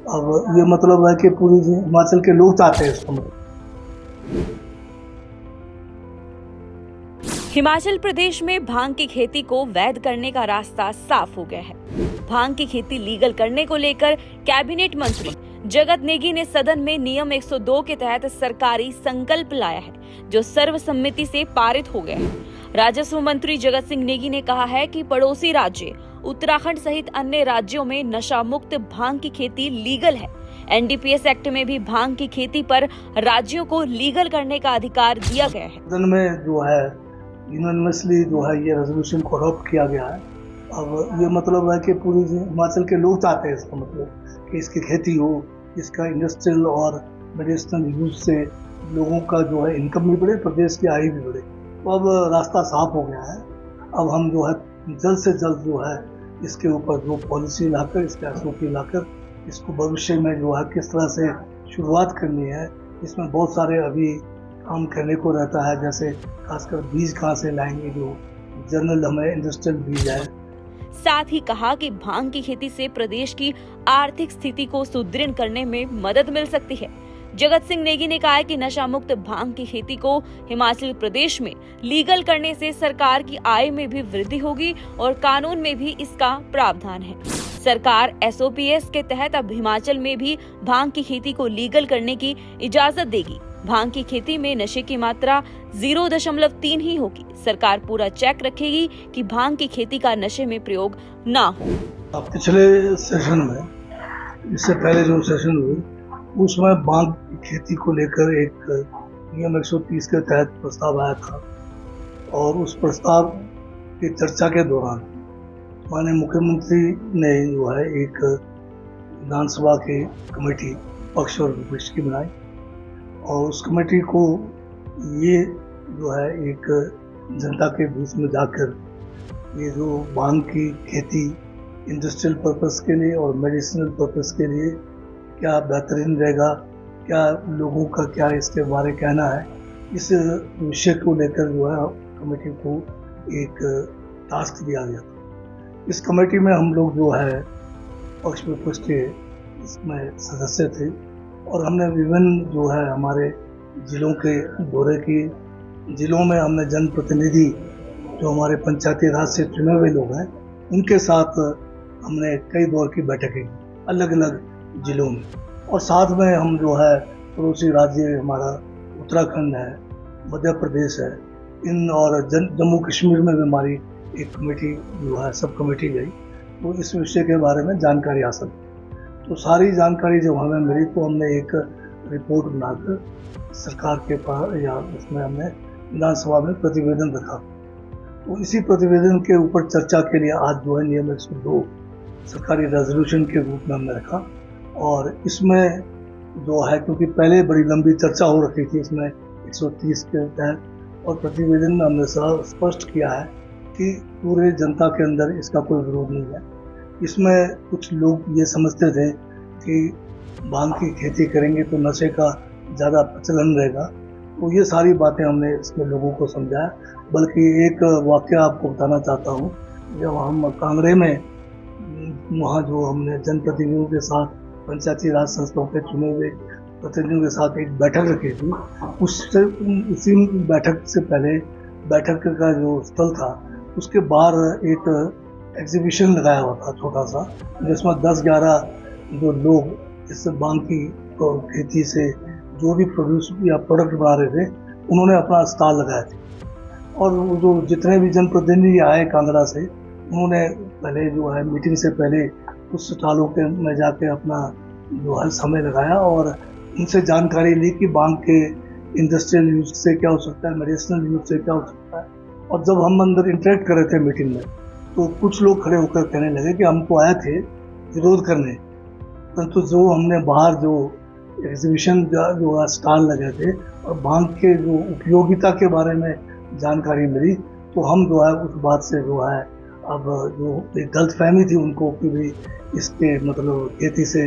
अब ये मतलब है कि पूरी हिमाचल के लोग चाहते हैं इसको। हिमाचल प्रदेश में भांग की खेती को वैध करने का रास्ता साफ हो गया है। भांग की खेती लीगल करने को लेकर कैबिनेट मंत्री जगत नेगी ने सदन में नियम 102 के तहत सरकारी संकल्प लाया है, जो सर्वसम्मति से पारित हो गया है। राजस्व मंत्री जगत सिंह नेगी ने कहा है कि पड़ोसी राज्य उत्तराखंड सहित अन्य राज्यों में नशा मुक्त भांग की खेती लीगल है। एनडीपीएस एक्ट में भी भांग की खेती पर राज्यों को लीगल करने का अधिकार दिया गया है। सदन में जो है यूनानिमसली जो है ये रेजोल्यूशन को अडॉप्ट किया गया है। अब ये मतलब है कि पूरी हिमाचल के लोग चाहते हैं इसका मतलब कि इसकी खेती हो, इसका इंडस्ट्रियल और मेडिसिनल यूज से लोगों का जो है इनकम भी बढ़े, प्रदेश की आय भी बढ़े। तो अब रास्ता साफ हो गया है। अब हम जो है जल्द से जल्द जो है इसके ऊपर जो पॉलिसी लाकर, इसका एसओपी लाकर इसको भविष्य में जो है किस तरह से शुरुआत करनी है, इसमें बहुत सारे अभी काम करने को रहता है। जैसे खासकर बीज कहाँ से लाएंगे, जो जनरल हमें इंडस्ट्रियल बीज है। साथ ही कहा कि भांग की खेती से प्रदेश की आर्थिक स्थिति को सुदृढ़ करने में मदद मिल सकती है। जगत सिंह नेगी ने कहा है कि नशा मुक्त भांग की खेती को हिमाचल प्रदेश में लीगल करने से सरकार की आय में भी वृद्धि होगी और कानून में भी इसका प्रावधान है। सरकार एसओपीएस के तहत अब हिमाचल में भी भांग की खेती को लीगल करने की इजाजत देगी। भांग की खेती में नशे की मात्रा 0.3 ही होगी। सरकार पूरा चेक रखेगी कि भांग की खेती का नशे में प्रयोग ना हो। पिछले सेशन में, इससे पहले जो सेशन हुई उसमें भांग की खेती को लेकर एक नियम 130 के तहत प्रस्ताव आया था और उस प्रस्ताव की चर्चा के दौरान माननीय मुख्यमंत्री ने जो है एक विधानसभा की कमेटी पक्ष और विपक्ष की बनाई और उस कमेटी को ये जो है एक जनता के बीच में जाकर ये जो भांग की खेती इंडस्ट्रियल पर्पस के लिए और मेडिसिनल पर्पस के लिए क्या बेहतरीन रहेगा, क्या लोगों का क्या इसके बारे कहना है, इस विषय को लेकर जो है कमेटी को एक टास्क दिया गया था। इस कमेटी में हम लोग जो है पक्ष विपक्ष के इसमें सदस्य थे और हमने विभिन्न जो है हमारे जिलों के दौरे की। जिलों में हमने जनप्रतिनिधि जो हमारे पंचायती राज से चुने हुए लोग हैं उनके साथ हमने कई दौर की बैठकें अलग अलग जिलों में, और साथ में हम जो है पड़ोसी राज्य हमारा उत्तराखंड है, मध्य प्रदेश है, इन और जम्मू कश्मीर में भी हमारी एक कमेटी जो है सब कमेटी गई तो इस विषय के बारे में जानकारी हासिल। तो सारी जानकारी जब हमें मिली तो हमने एक रिपोर्ट बनाकर सरकार के पास या उसमें हमने विधानसभा में प्रतिवेदन रखा। तो इसी प्रतिवेदन के ऊपर चर्चा के लिए आज जो है नियम 102 सरकारी रेजोल्यूशन के रूप में हमने रखा और इसमें जो है क्योंकि पहले बड़ी लंबी चर्चा हो रखी थी इसमें 130 के तहत और प्रतिवेदन में हमने स्पष्ट किया है कि पूरे जनता के अंदर इसका कोई विरोध नहीं है। इसमें कुछ लोग ये समझते थे कि भांग की खेती करेंगे तो नशे का ज़्यादा प्रचलन रहेगा, तो ये सारी बातें हमने इसमें लोगों को समझाया। बल्कि एक वाक़या आपको बताना चाहता हूँ, जब हम कांगड़े में वहाँ जो हमने जनप्रतिनिधियों के साथ पंचायती राज संस्थाओं के चुने हुए प्रतिनिधियों के साथ एक बैठक रखी थी, उसी बैठक से पहले बैठक का जो स्थल था उसके बाहर एक एग्जीबिशन लगाया हुआ था छोटा सा, जिसमें 10-11 जो लोग इस भांग की खेती से जो भी प्रोड्यूस या प्रोडक्ट बना रहे थे उन्होंने अपना स्टॉल लगाया था। और वो जो जितने भी जनप्रतिनिधि आए कांगड़ा से उन्होंने पहले जो है मीटिंग से पहले उस स्टॉलों के में जाके अपना जो है समय लगाया और उनसे जानकारी ली कि भांग के इंडस्ट्रियल यूज से क्या हो सकता है, मेडिसिनल यूज से क्या हो सकता है। और जब हम अंदर इंटरेक्ट कर रहे थे मीटिंग में तो कुछ लोग खड़े होकर कहने लगे कि हम तो आए थे विरोध करने, परंतु जो हमने बाहर जो एग्जीबिशन जो स्टॉल लगे थे और भांग के जो उपयोगिता के बारे में जानकारी मिली तो हम जो है उस बात से जो है अब जो एक गलतफहमी थी उनको कि भी इसके मतलब खेती से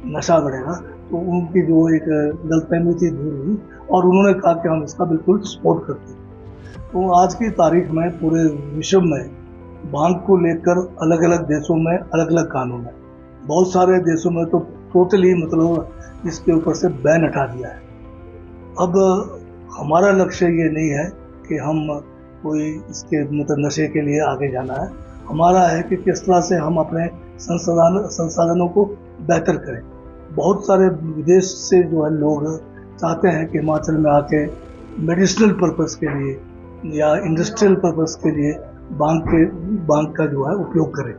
नशा बढ़ेगा, तो उनकी जो एक गलतफहमी थी दूर हुई और उन्होंने कहा कि हम इसका बिल्कुल सपोर्ट करते हैं। तो आज की तारीख में पूरे विश्व में भांग को लेकर अलग अलग देशों में अलग अलग कानून है। बहुत सारे देशों में तो टोटली मतलब इसके ऊपर से बैन हटा दिया है। अब हमारा लक्ष्य ये नहीं है कि हम कोई इसके मतलब नशे के लिए आगे जाना है। हमारा है कि किस तरह से हम अपने संसाधनों को बेहतर करें। बहुत सारे विदेश से जो है लोग चाहते हैं कि हिमाचल में आके मेडिसिनल पर्पस के लिए या इंडस्ट्रियल पर्पस के लिए भांग का जो है उपयोग करें।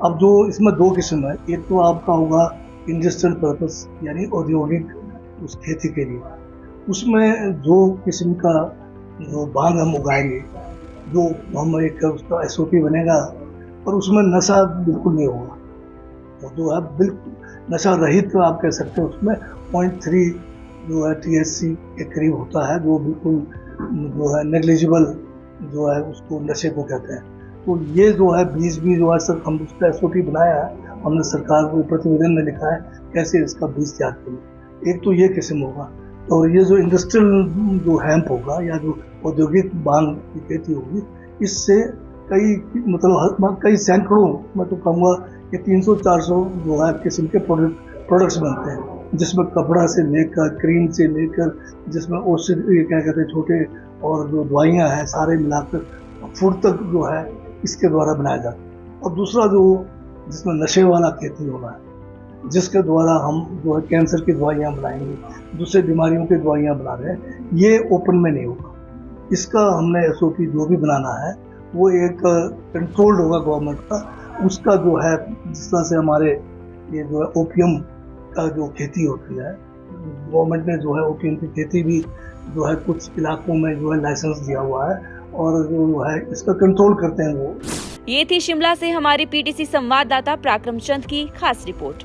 अब जो इसमें दो किस्म है, एक तो आपका होगा इंडस्ट्रियल पर्पस यानी औद्योगिक उस खेती के लिए, उसमें जो किस्म का जो भांग हम उगाएंगे, जो हम एक उसका SOP बनेगा और उसमें नशा बिल्कुल नहीं होगा, वो जो है बिल्कुल नशा रहित आप कह सकते हैं। उसमें 0.3 जो है THC के करीब होता है, जो बिल्कुल जो है नेग्लिजिबल जो है उसको नशे को कहते हैं। तो ये जो है बीज भी जो है सर हम उसका SOP बनाया है, हमने सरकार को प्रतिवेदन में लिखा है कैसे इसका बीज तैयार करें। एक तो ये किस्म होगा, और ये जो इंडस्ट्रियल जो हैम्प होगा या जो औद्योगिक भांग की खेती होगी, इससे कई सैकड़ों मैं तो कहूँगा कि 300-400 जो है किस्म के प्रोडक्ट्स बनते हैं, जिसमें कपड़ा से लेकर क्रीम से लेकर जिसमें औषधि क्या कहते हैं छोटे और जो दवाइयाँ हैं सारे मिलाकर फूड तक जो है इसके द्वारा बनाया जाता है। और दूसरा जो जिसमें नशे वाला खेती होना है, जिसके द्वारा हम जो है कैंसर की दवाइयाँ बनाएंगे, दूसरे बीमारियों की दवाइयाँ बना रहे हैं, ये ओपन में नहीं होगा। इसका हमने SOP जो भी बनाना है वो एक कंट्रोल्ड होगा गवर्नमेंट का। उसका जो है जिस तरह से हमारे ये जो है ओपियम का जो खेती होती है, गवर्नमेंट ने जो है ओपियम की खेती भी जो है कुछ इलाकों में जो है लाइसेंस दिया हुआ है और जो है इसका कंट्रोल करते हैं वो। ये थी शिमला से हमारी PTC संवाददाता पराक्रम चंद की खास रिपोर्ट।